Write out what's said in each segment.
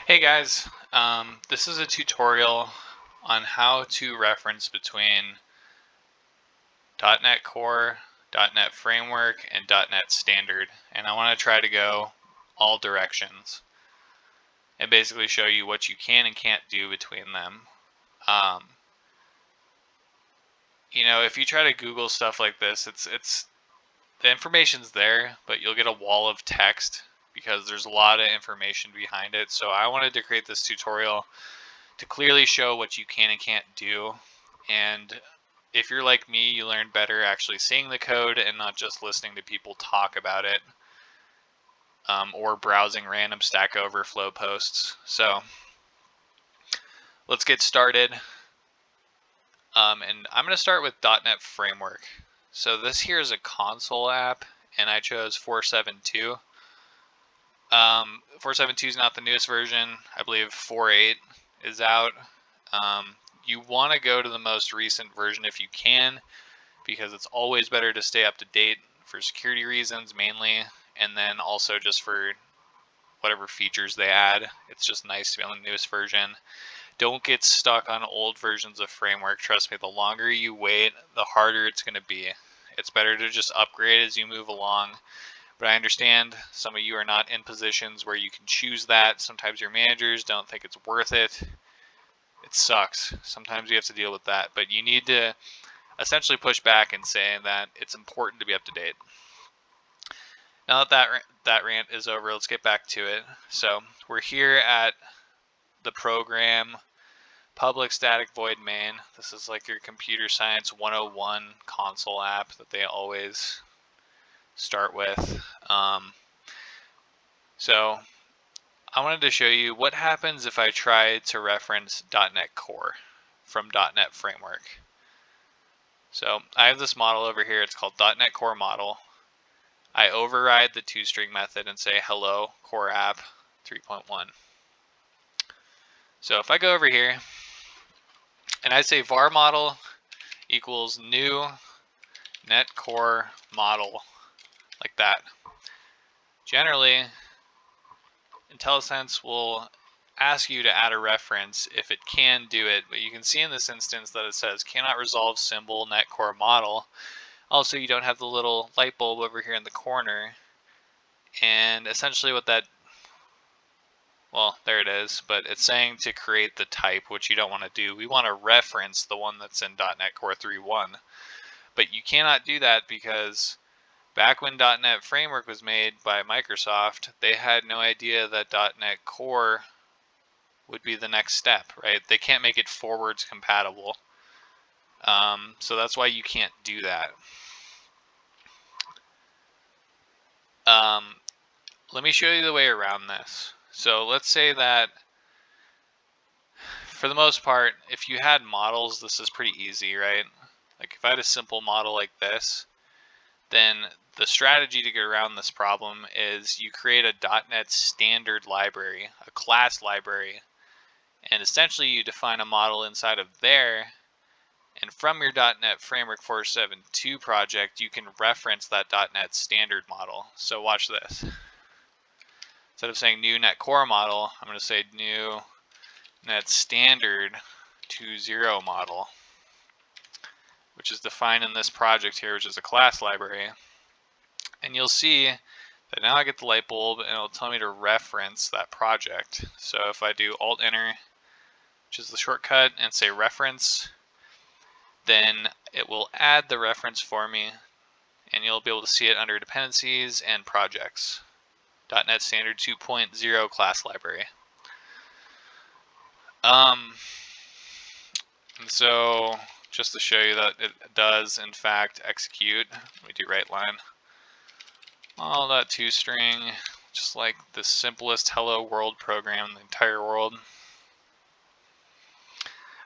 Hey guys, this is a tutorial on how to reference between .NET Core, .NET Framework, and .NET Standard, and I want to try to go all directions and basically show you what you can and can't do between them. Um, if you try to Google stuff like this, it's the information's there, but you'll get a wall of text because there's a lot of information behind it. So I wanted to create this tutorial to clearly show what you can and can't do. And if you're like me, you learn better actually seeing the code and not just listening to people talk about it or browsing random Stack Overflow posts. So let's get started. And I'm going to start with .NET Framework. So this here is a console app, and I chose 4.7.2. 4.7.2 is not the newest version. I believe 4.8 is out. You want to go to the most recent version if you can, because it's always better to stay up to date for security reasons mainly, and then also just for whatever features they add. It's just nice to be on the newest version. Don't get stuck on old versions of Framework. Trust me, the longer you wait, the harder it's going to be. It's better to just upgrade as you move along. But I understand some of you are not in positions where you can choose that. Sometimes your managers don't think it's worth it. It sucks. Sometimes you have to deal with that. But you need to essentially push back and say that it's important to be up to date. Now that rant is over, let's get back to it. So we're here at the program public static void main. This is like your computer science 101 console app that they always start with. So I wanted to show you what happens if I try to reference .NET Core from .NET Framework. So I have this model over here. It's called .NET Core model. I override the toString method and say hello core app 3.1. So if I go over here and I say var model equals new net core model, like that, generally IntelliSense will ask you to add a reference if it can do it, but you can see in this instance that it says cannot resolve symbol net core model. Also, you don't have the little light bulb over here in the corner, and essentially what that, well, there it is, but it's saying to create the type, which you don't want to do. We want to reference the one that's in .NET Core 3.1, but you cannot do that because back when .NET Framework was made by Microsoft, they had no idea that .NET Core would be the next step, right? They can't make it forwards compatible. So that's why you can't do that. Let me show you the way around this. So let's say that for the most part, if you had models, this is pretty easy, right? Like if I had a simple model like this, then the strategy to get around this problem is you create a .NET standard library, a class library, and essentially you define a model inside of there, and from your .NET Framework 4.7.2 project, you can reference that .NET standard model. So watch this. Instead of saying new net core model, I'm going to say new net standard 2.0 model, which is defined in this project here, which is a class library. And you'll see that now I get the light bulb and it'll tell me to reference that project. So if I do Alt Enter, which is the shortcut, and say reference, then it will add the reference for me, and you'll be able to see it under dependencies and projects. .NET Standard 2.0 class library. And so just to show you that it does in fact execute, we do write line. All that toString, just like the simplest hello world program in the entire world.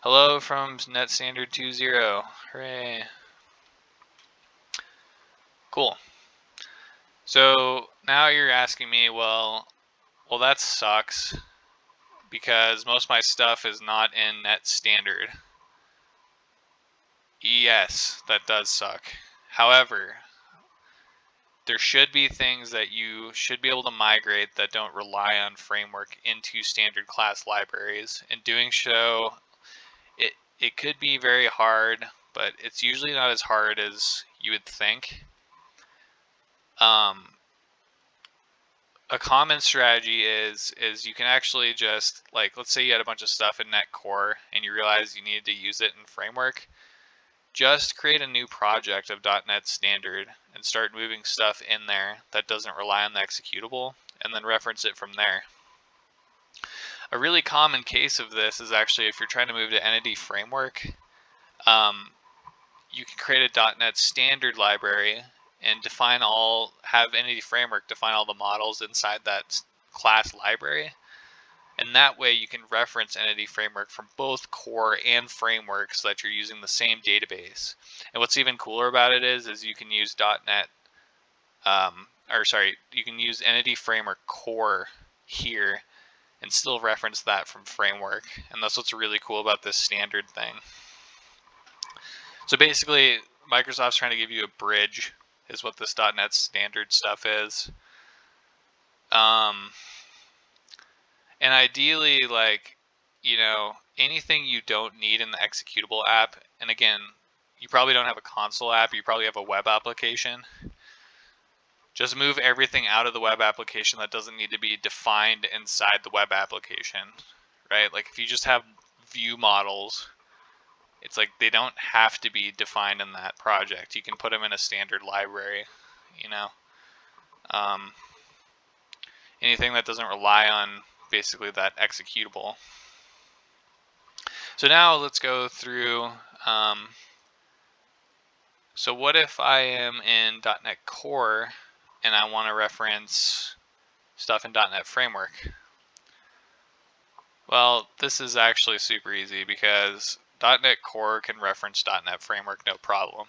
Hello from .NET Standard 2.0. Hooray. Cool. So now you're asking me, well, that sucks because most of my stuff is not in .NET Standard. Yes, that does suck. However, there should be things that you should be able to migrate that don't rely on framework into standard class libraries. In doing so, it could be very hard, but it's usually not as hard as you would think. A common strategy is you can actually just, like, let's say you had a bunch of stuff in .NET Core and you realize you needed to use it in framework. Just create a new project of .NET Standard and start moving stuff in there that doesn't rely on the executable, and then reference it from there. A really common case of this is actually if you're trying to move to Entity Framework, you can create a .NET Standard library and have Entity Framework define all the models inside that class library. And that way you can reference Entity Framework from both core and framework so that you're using the same database. And what's even cooler about it is you can use .NET, you can use Entity Framework core here and still reference that from framework. And that's what's really cool about this standard thing. So basically, Microsoft's trying to give you a bridge, is what this .NET Standard stuff is. And ideally, like, you know, anything you don't need in the executable app, and again, you probably don't have a console app, you probably have a web application. Just move everything out of the web application that doesn't need to be defined inside the web application, right? Like if you just have view models, it's like they don't have to be defined in that project. You can put them in a standard library, you know. Anything that doesn't rely on basically that executable. So now let's go through, so what if I am in .NET Core and I want to reference stuff in .NET Framework? Well, this is actually super easy because .NET Core can reference .NET Framework no problem.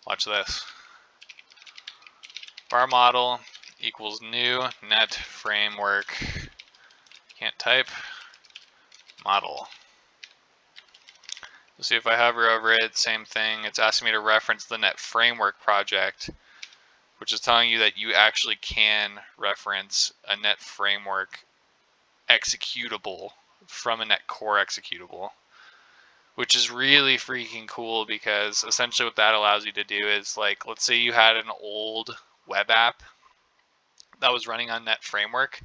Watch this. Var model equals new .NET Framework, can't type, model. Let's see if I hover over it, same thing. It's asking me to reference the .NET Framework project, which is telling you that you actually can reference a .NET Framework executable from a .NET Core executable, which is really freaking cool because essentially what that allows you to do is, like, let's say you had an old web app that was running on .NET Framework,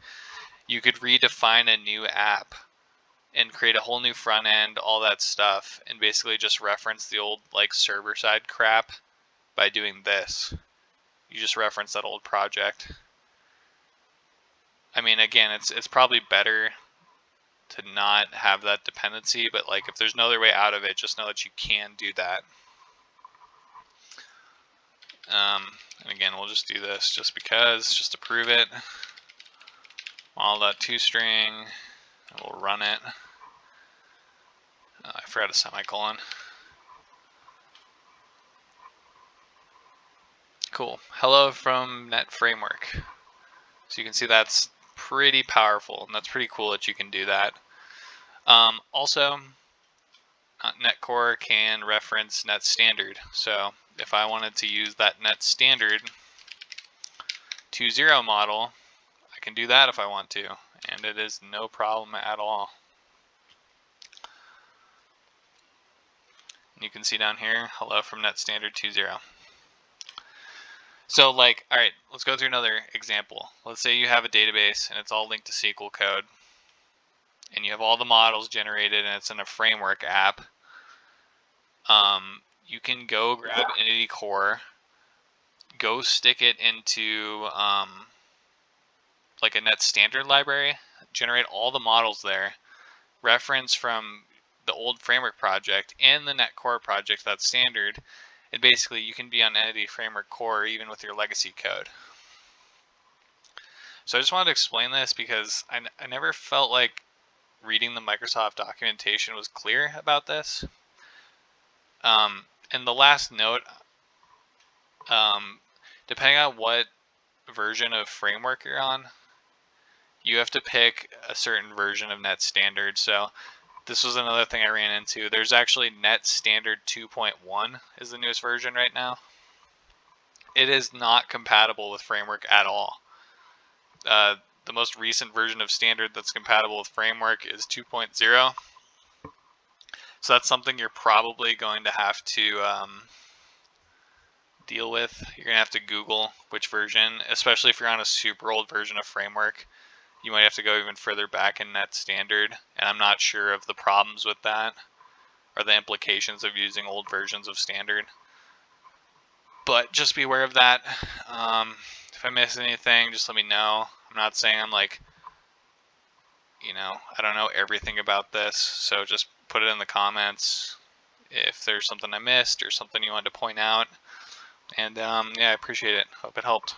you could redefine a new app and create a whole new front end, all that stuff, and basically just reference the old, like, server-side crap by doing this. You just reference that old project. I mean, again, it's probably better to not have that dependency, but like if there's no other way out of it, just know that you can do that. And again, we'll just do this just because, just to prove it. Model.toString, and we'll run it. I forgot a semicolon. Cool. Hello from .NET Framework. So you can see that's pretty powerful, and that's pretty cool that you can do that. Also, .NET Core can reference .NET Standard. So if I wanted to use that .NET Standard 2.0 model, I can do that if I want to, and it is no problem at all. And you can see down here, hello from .NET Standard 2.0. So, like, all right, let's go through another example. Let's say you have a database and it's all linked to SQL code, and you have all the models generated and it's in a framework app. You can go grab Entity Core, go stick it into like a .NET Standard library, generate all the models there, reference from the old framework project and the .NET Core project that's standard, and basically you can be on Entity Framework Core even with your legacy code. So I just wanted to explain this because I never felt like reading the Microsoft documentation was clear about this. And the last note, depending on what version of framework you're on, you have to pick a certain version of .NET Standard. So this was another thing I ran into. There's actually .NET Standard 2.1 is the newest version right now. it is not compatible with Framework at all. The most recent version of Standard that's compatible with Framework is 2.0. So that's something you're probably going to have to deal with. You're going to have to Google which version, especially if you're on a super old version of Framework. You might have to go even further back in that Standard, and I'm not sure of the problems with that or the implications of using old versions of Standard. But just be aware of that. If I miss anything, just let me know. I'm not saying I'm like, I don't know everything about this, so just put it in the comments if there's something I missed or something you wanted to point out. And yeah, I appreciate it. Hope it helped.